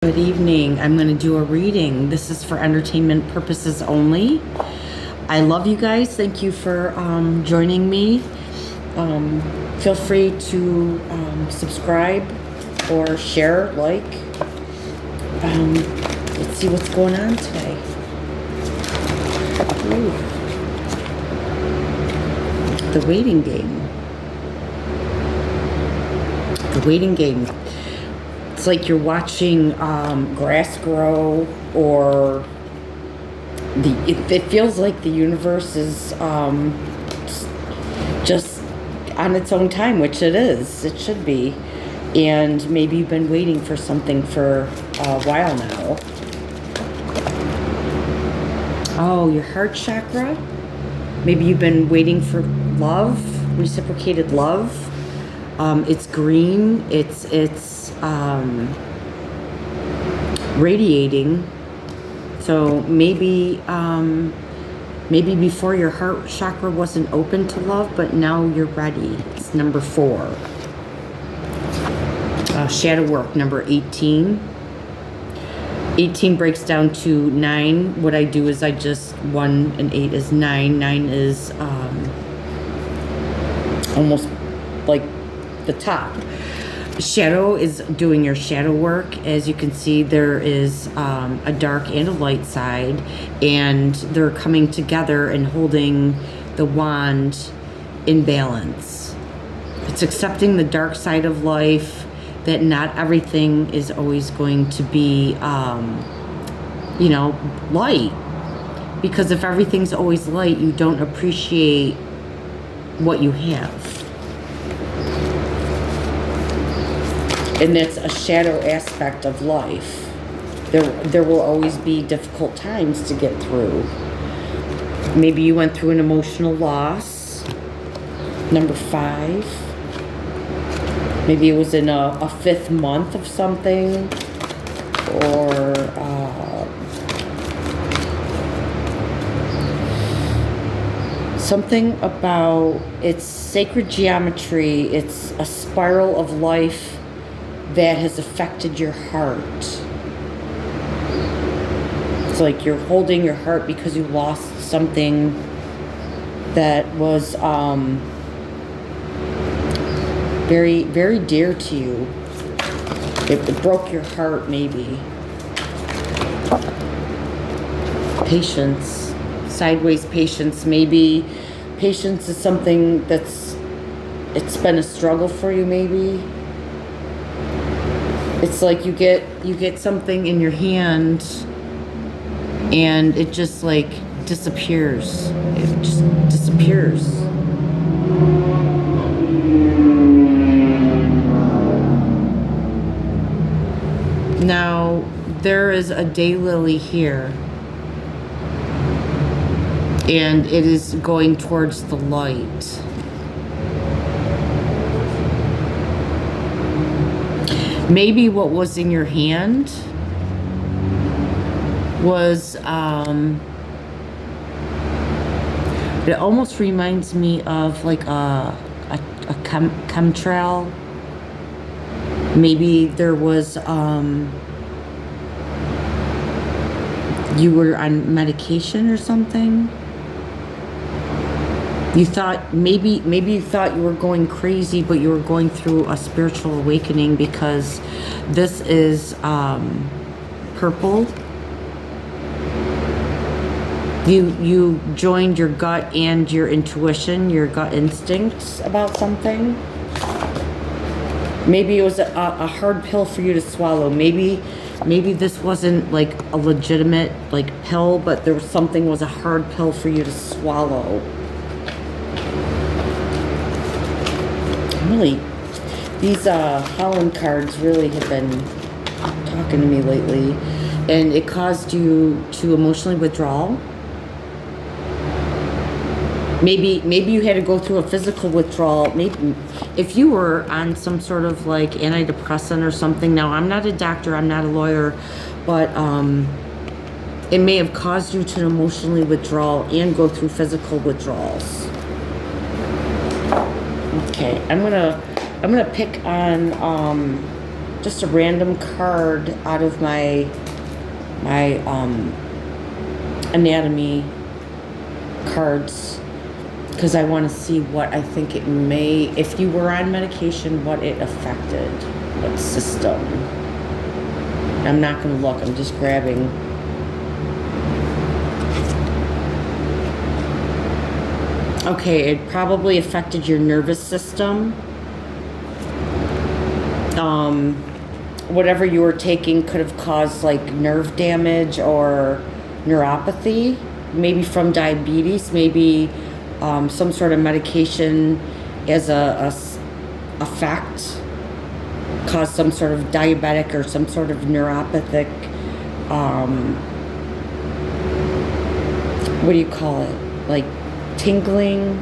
Good evening. I'm going to do a reading. This is for entertainment purposes only. I love you guys. Thank you for joining me. Feel free to subscribe or share, like. Let's see what's going on today. Ooh. The waiting game. The waiting game. It's like you're watching grass grow, or it feels like the universe is just on its own time, which it is. It should be. And maybe you've been waiting for something for a while now. Oh, your heart chakra? Maybe you've been waiting for love, reciprocated love. It's green. It's radiating. So maybe before your heart chakra wasn't open to love, but now you're ready. It's number 4. Shadow work, number 18. 18 breaks down to 9. What I do is 1 and 8 is 9. 9 is almost like the top. Shadow is doing your shadow work. As you can see, there is a dark and a light side, and they're coming together and holding the wand in balance. It's accepting the dark side of life, that not everything is always going to be, light. Because if everything's always light, you don't appreciate what you have. And that's a shadow aspect of life. There will always be difficult times to get through. Maybe you went through an emotional loss. Number 5. Maybe it was in a 5th month of something. Or something about, it's sacred geometry. It's a spiral of life that has affected your heart. It's like you're holding your heart because you lost something that was very, very dear to you. It broke your heart, maybe. Patience. Sideways patience. Maybe patience is something it's been a struggle for you, maybe. It's like you get something in your hand and it just like disappears. It just disappears. Now, there is a daylily here, and it is going towards the light. Maybe what was in your hand was, it almost reminds me of like a chemtrail. Maybe there was, you were on medication or something. You thought, maybe you thought you were going crazy, but you were going through a spiritual awakening, because this is purple. You joined your gut and your intuition, your gut instincts about something. Maybe it was a hard pill for you to swallow. Maybe this wasn't like a legitimate like pill, but there was a hard pill for you to swallow. Really, these Holland cards really have been talking to me lately, and it caused you to emotionally withdraw. Maybe you had to go through a physical withdrawal. Maybe if you were on some sort of like antidepressant or something. Now, I'm not a doctor, I'm not a lawyer, but it may have caused you to emotionally withdraw and go through physical withdrawals. Okay, I'm gonna pick on just a random card out of my anatomy cards, because I want to see what I think it may, if you were on medication, what it affected, what system. I'm not going to look, I'm just grabbing. Okay, it probably affected your nervous system. Whatever you were taking could have caused like nerve damage or neuropathy, maybe from diabetes, maybe some sort of medication as a effect caused some sort of diabetic or some sort of neuropathic, what do you call it? Like tingling.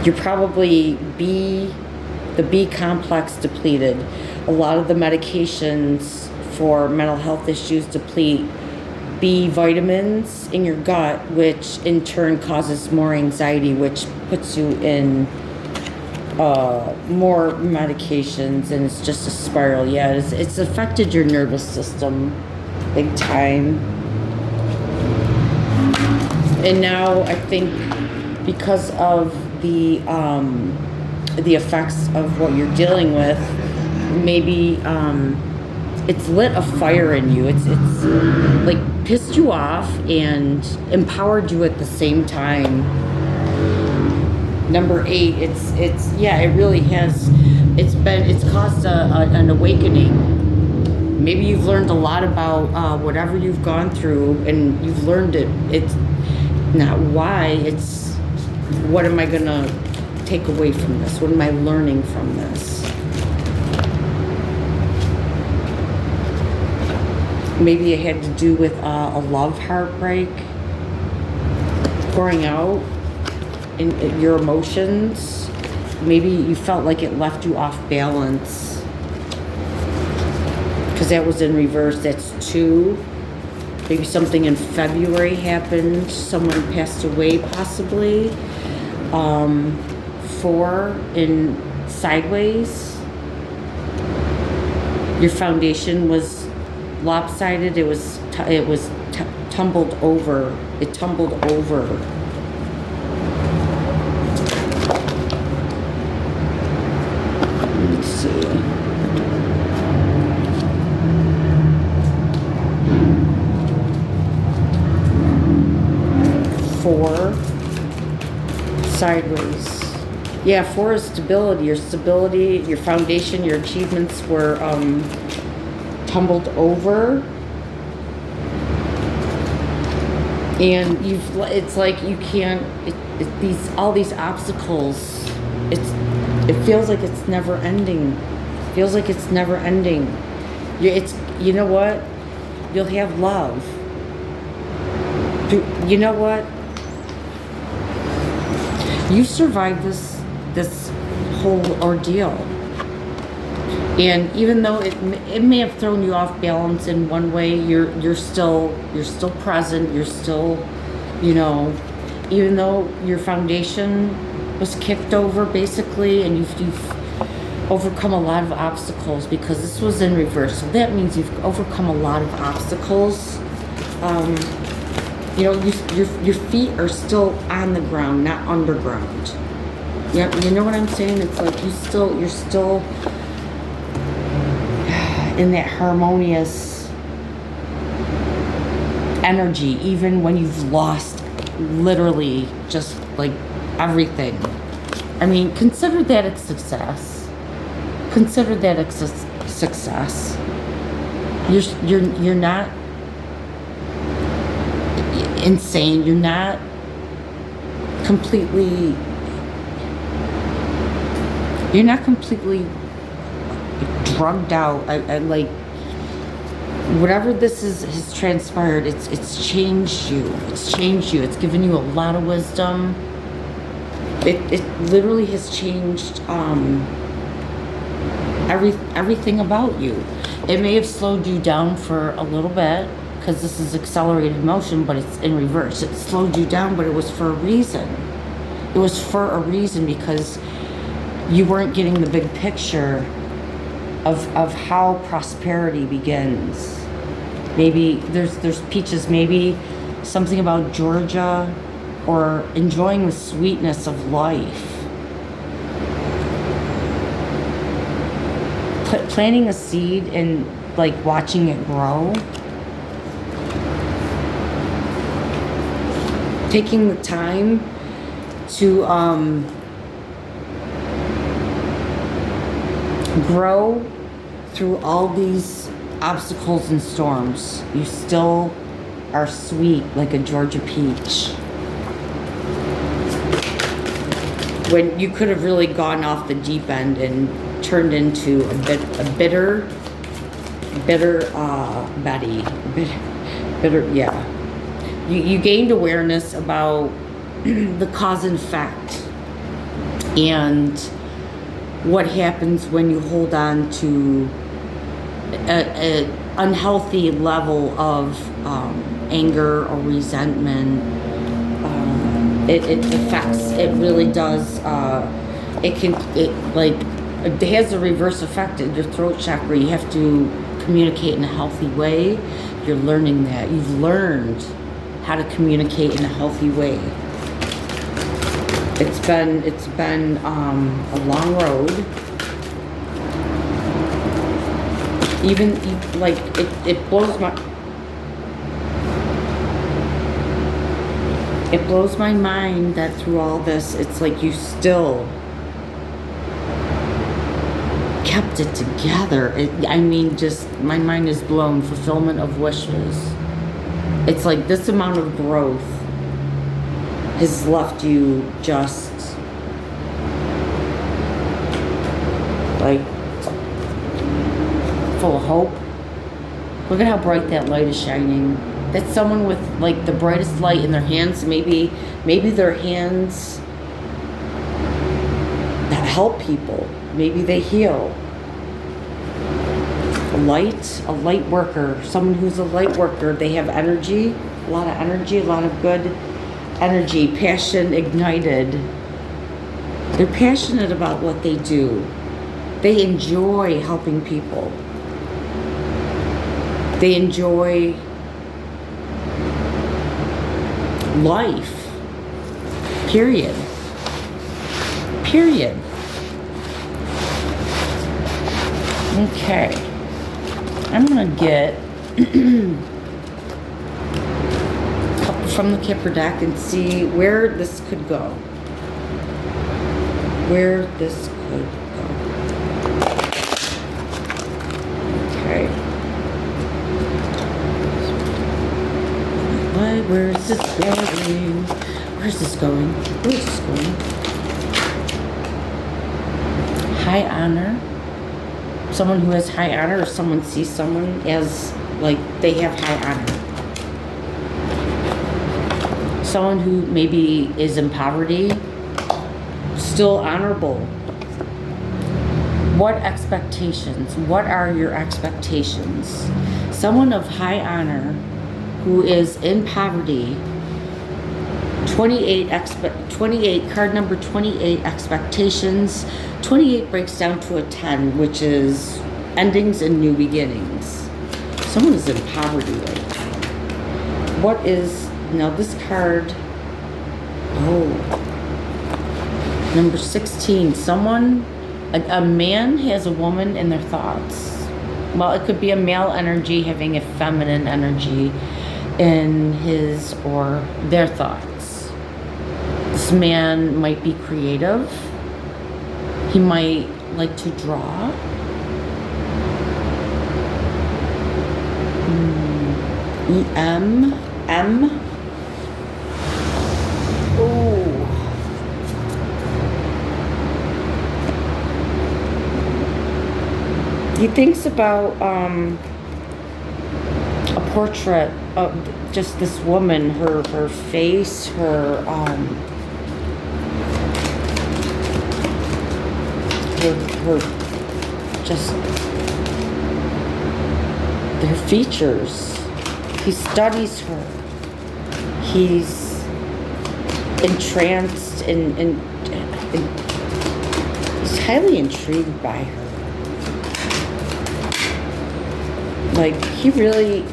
You're probably the B complex depleted. A lot of the medications for mental health issues deplete B vitamins in your gut, which in turn causes more anxiety, which puts you in more medications, and it's just a spiral. Yeah, it's affected your nervous system big time. And now I think because of the effects of what you're dealing with, maybe it's lit a fire in you. It's like pissed you off and empowered you at the same time. Number 8, it's yeah, it really has. It's caused an awakening. Maybe you've learned a lot about whatever you've gone through, and you've learned it. It's not why. It's what am I gonna take away from this? What am I learning from this? Maybe it had to do with a love heartbreak, pouring out in your emotions. Maybe you felt like it left you off balance, because that was in reverse. That's 2. Maybe something in February happened. Someone passed away, possibly. 4 in sideways. Your foundation was lopsided. It was tumbled over. It tumbled over. Let's see. Four sideways. Yeah, 4 is stability. Your stability, your foundation, your achievements were tumbled over, and it's like you can't. All these obstacles. It feels like it's never ending. It feels like it's never ending. You know what? You'll have love. You know what? You survived this whole ordeal, and even though it may have thrown you off balance in one way, you're still present. You're still, even though your foundation was kicked over basically, and you've overcome a lot of obstacles, because this was in reverse. So that means you've overcome a lot of obstacles. Your feet are still on the ground, not underground. Yeah, you know what I'm saying? It's like you're still in that harmonious energy, even when you've lost literally just like everything. I mean, consider that a success. Consider that a success. You're not insane. You're not completely drugged out. I like whatever this has transpired. It's changed you. It's changed you. It's given you a lot of wisdom. It literally has changed everything about you. It may have slowed you down for a little bit, because this is accelerated motion, but it's in reverse. It slowed you down, but it was for a reason. It was for a reason, because you weren't getting the big picture of how prosperity begins. Maybe there's peaches, maybe something about Georgia, or enjoying the sweetness of life. Planting a seed and like watching it grow. Taking the time to grow through all these obstacles and storms. You still are sweet like a Georgia peach. When you could have really gone off the deep end and turned into a bitter Betty. Bitter, yeah. You gained awareness about the cause and effect and what happens when you hold on to an unhealthy level of anger or resentment. It affects, it really does, it has a reverse effect at your throat chakra. You have to communicate in a healthy way. You're learning that. You've learned how to communicate in a healthy way. It's been a long road. Even like it blows my mind that through all this, it's like you still kept it together. I mean, just my mind is blown. Fulfillment of wishes. It's like this amount of growth has left you just like full of hope. Look at how bright that light is shining. That's someone with like the brightest light in their hands. Maybe their hands that help people. Maybe they heal. A light worker, someone who's a light worker. They have energy, a lot of energy, a lot of good energy, passion ignited. They're passionate about what they do. They enjoy helping people. They enjoy life. Period. Okay. I'm gonna get a couple from the Kipper deck and see where this could go. Where this could go. Okay. Where is this going? Where's this going? Where's this going? High honor. Someone who has high honor, or someone sees someone as like they have high honor. Someone who maybe is in poverty, still honorable. What expectations? What are your expectations? Someone of high honor who is in poverty. 28, card number 28, expectations. 28 breaks down to a 10, which is endings and new beginnings. Someone is in poverty right now. What is, now this card, number 16, someone, a man has a woman in their thoughts. Well, it could be a male energy having a feminine energy in his or their thoughts. This man might be creative. He might like to draw. M. Oh. He thinks about a portrait of just this woman, her face, her just their features. He studies her. He's entranced and he's highly intrigued by her. Like, he really,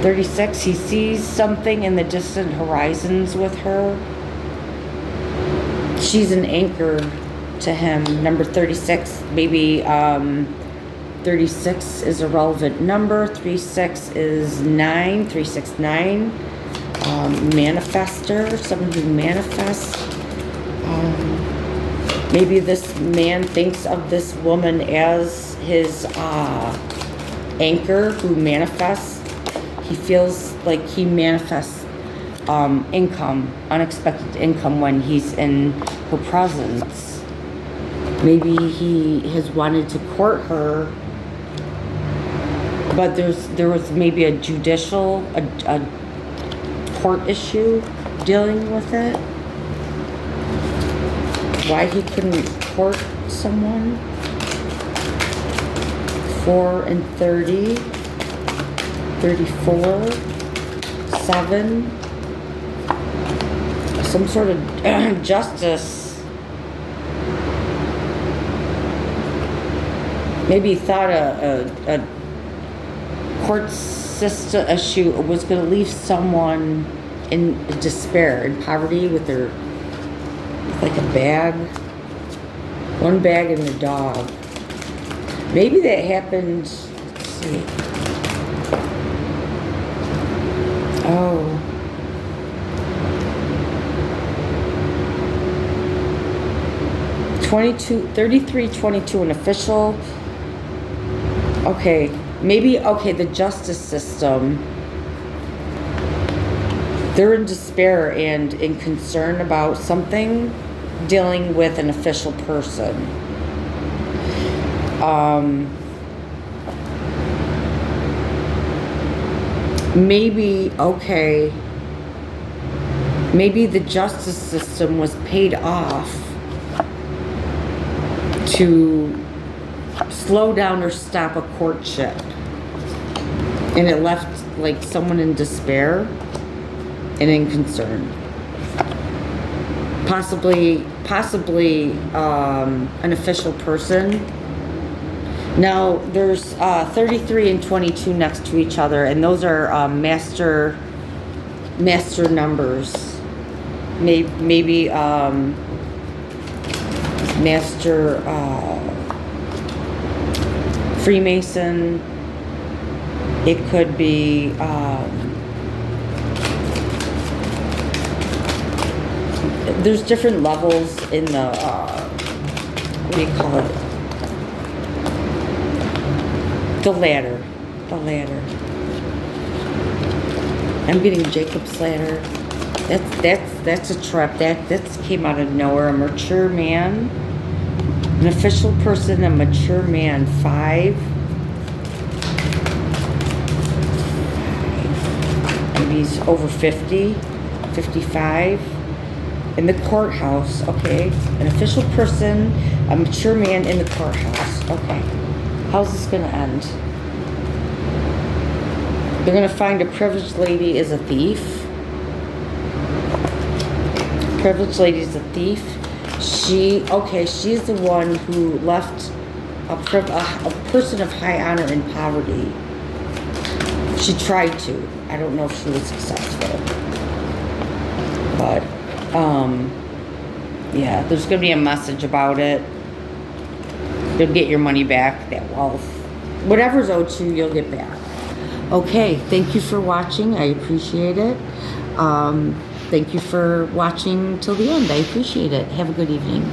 36, he sees something in the distant horizons with her. She's an anchor to him. Number 36, maybe 36 is a relevant number. 36 is 9, 369. Manifester, someone who manifests. Maybe this man thinks of this woman as his anchor who manifests. He feels like he manifests income, unexpected income when he's in her presence. Maybe he has wanted to court her, but there was maybe a court issue dealing with it. Why he couldn't court someone. 4 and 30, 34, 7. Some sort of justice. Maybe he thought a court system issue was going to leave someone in despair, in poverty, with their, like a bag, one bag and a dog. Maybe that happened, let's see. Oh. $33.22, an official. Okay, maybe, okay, the justice system. They're in despair and in concern about something dealing with an official person. Maybe, okay, maybe the justice system was paid off to slow down or stop a courtship, and it left like someone in despair and in concern. Possibly an official person. Now there's 33 and 22 next to each other, and those are master numbers. Maybe master Freemason. It could be there's different levels in the what do you call it? The ladder. I'm getting Jacob's ladder. That's a trap. That came out of nowhere. A mature man, an official person, a mature man. 5. Maybe he's over 50, 55. In the courthouse. Okay, an official person, a mature man in the courthouse. Okay, how's this gonna end? They're gonna find a privileged lady is a thief. Privileged lady is a thief. She's the one who left a person of high honor in poverty. She tried to. I don't know if she was successful. But, yeah, there's gonna be a message about it. You'll get your money back, that wealth. Whatever's owed to you, you'll get back. Okay, thank you for watching. I appreciate it. Thank you for watching till the end. I appreciate it. Have a good evening.